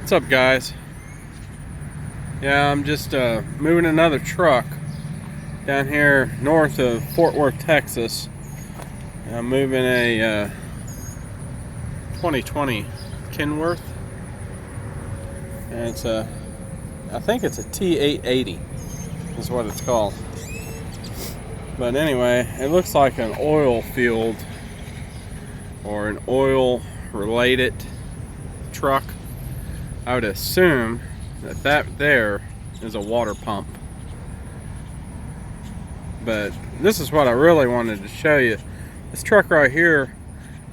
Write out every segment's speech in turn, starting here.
What's up, guys? Yeah, I'm just moving another truck down here north of Fort Worth, Texas. I'm moving a 2020 Kenworth, and it's I think it's a T800 is what it's called. But anyway, it looks like an oil field or an oil related truck. I would assume that there is a water pump. But this is what I really wanted to show you. This truck right here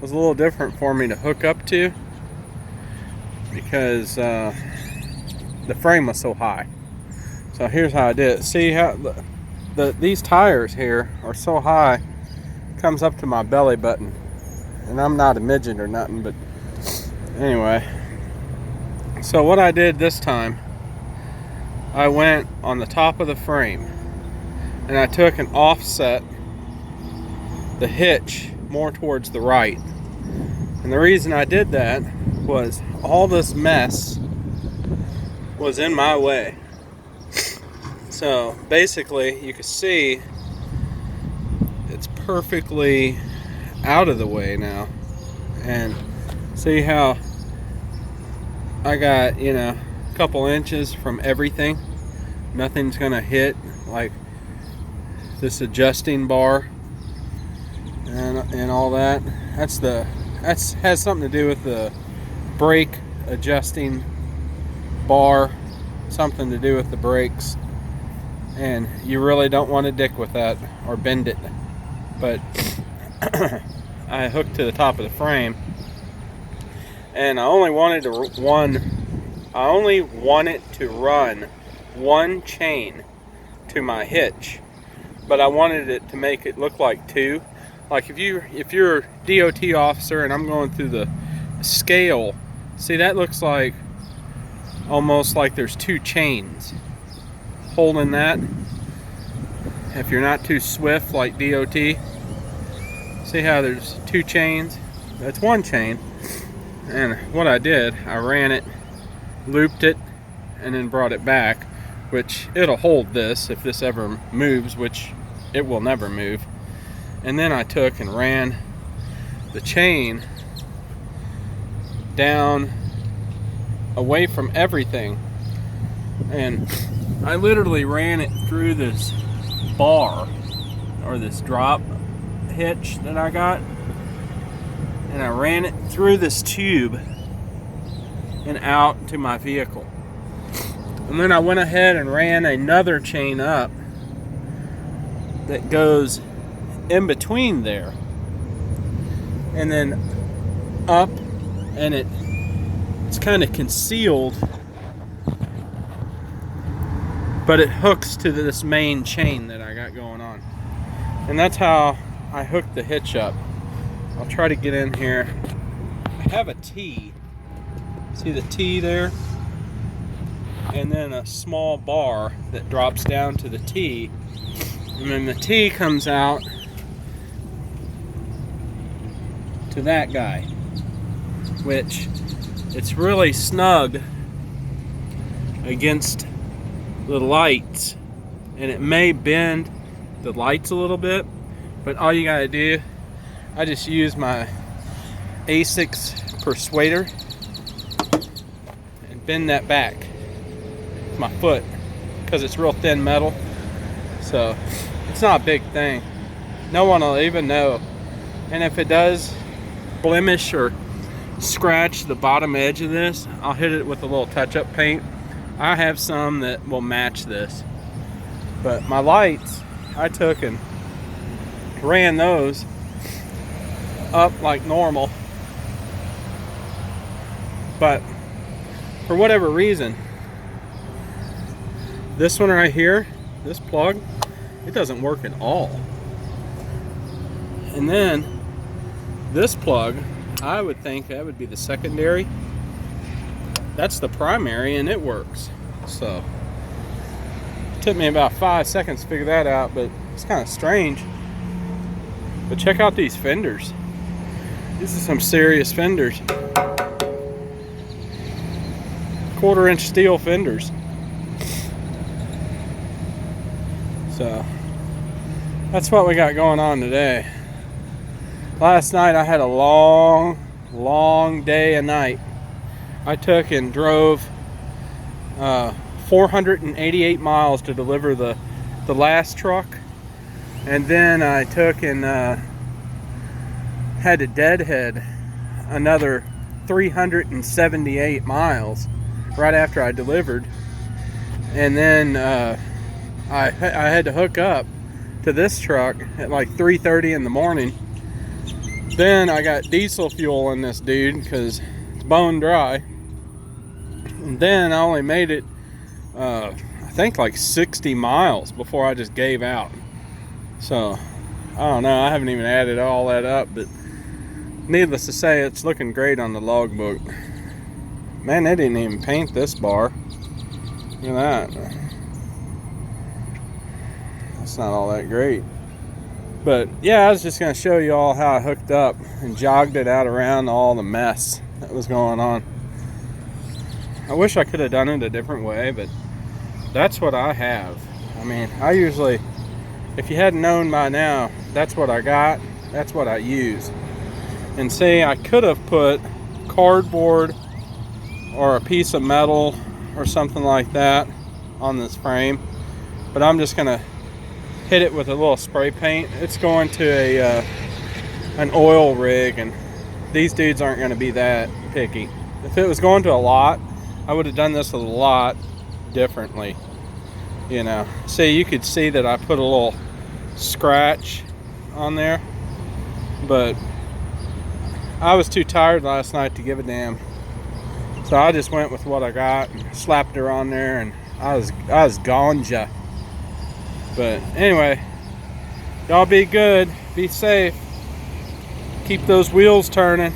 was a little different for me to hook up to because the frame was so high. So here's how I did it. See how these tires here are so high, it comes up to my belly button. And I'm not a midget or nothing, but anyway. So what I did this time, I went on the top of the frame and I took and offset the hitch more towards the right. And the reason I did that was all this mess was in my way. So basically you can see it's perfectly out of the way now. And see how I got, a couple inches from everything. Nothing's gonna hit like this adjusting bar and all that. That's has something to do with the brake adjusting bar, something to do with the brakes, and you really don't want to dick with that or bend it. But I hooked to the top of the frame, and I only wanted to run one chain to my hitch, but I wanted it to make it look like two. Like if you're a DOT officer and I'm going through the scale, see, that looks like almost like there's two chains holding that. If you're not too swift like DOT, see how there's two chains? That's one chain. And what I did, I ran it, looped it, and then brought it back, which it'll hold this if this ever moves, which it will never move. And then I took and ran the chain down away from everything, and I literally ran it through this bar or this drop hitch that I got, and I ran it through this tube and out to my vehicle. And then I went ahead and ran another chain up that goes in between there, and then up, and it's kind of concealed, but it hooks to this main chain that I got going on. And that's how I hooked the hitch up. I'll try to get in here. I have a T. See the T there? And then a small bar that drops down to the T. And then the T comes out to that guy, which it's really snug against the lights. And it may bend the lights a little bit, but all you gotta do, I just use my A6 persuader and bend that back with my foot, because it's real thin metal, so it's not a big thing. No one will even know. And if it does blemish or scratch the bottom edge of this, I'll hit it with a little touch-up paint. I have some that will match this. But my lights, I took and ran those up like normal, but for whatever reason, this one right here, this plug, it doesn't work at all. And then this plug, I would think that would be the secondary. That's the primary, and it works. So it took me about 5 seconds to figure that out, but it's kind of strange. But check out these fenders. These are some serious fenders. 1/4-inch steel fenders. So that's what we got going on today. Last night I had a long day and night. I took and drove 488 miles to deliver the last truck, and then I took and had to deadhead another 378 miles right after I delivered, and then I had to hook up to this truck at like 3:30 in the morning. Then I got diesel fuel in this dude because it's bone dry, and then I only made it I think like 60 miles before I just gave out. So I don't know, I haven't even added all that up, but needless to say, it's looking great on the logbook. Man, they didn't even paint this bar. Look at that. That's not all that great. But yeah, I was just going to show you all how I hooked up and jogged it out around all the mess that was going on. I wish I could have done it a different way, but that's what I have. I mean, I usually, if you hadn't known by now, that's what I got, that's what I use. And see, I could have put cardboard or a piece of metal or something like that on this frame, but I'm just gonna hit it with a little spray paint. It's going to an oil rig, and these dudes aren't going to be that picky. If it was going to a lot, I would have done this a lot differently, you know. See, you could see that I put a little scratch on there, but I was too tired last night to give a damn, so I just went with what I got and slapped her on there, and I was ganja. But anyway, y'all be good, be safe, keep those wheels turning,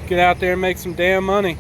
get out there and make some damn money.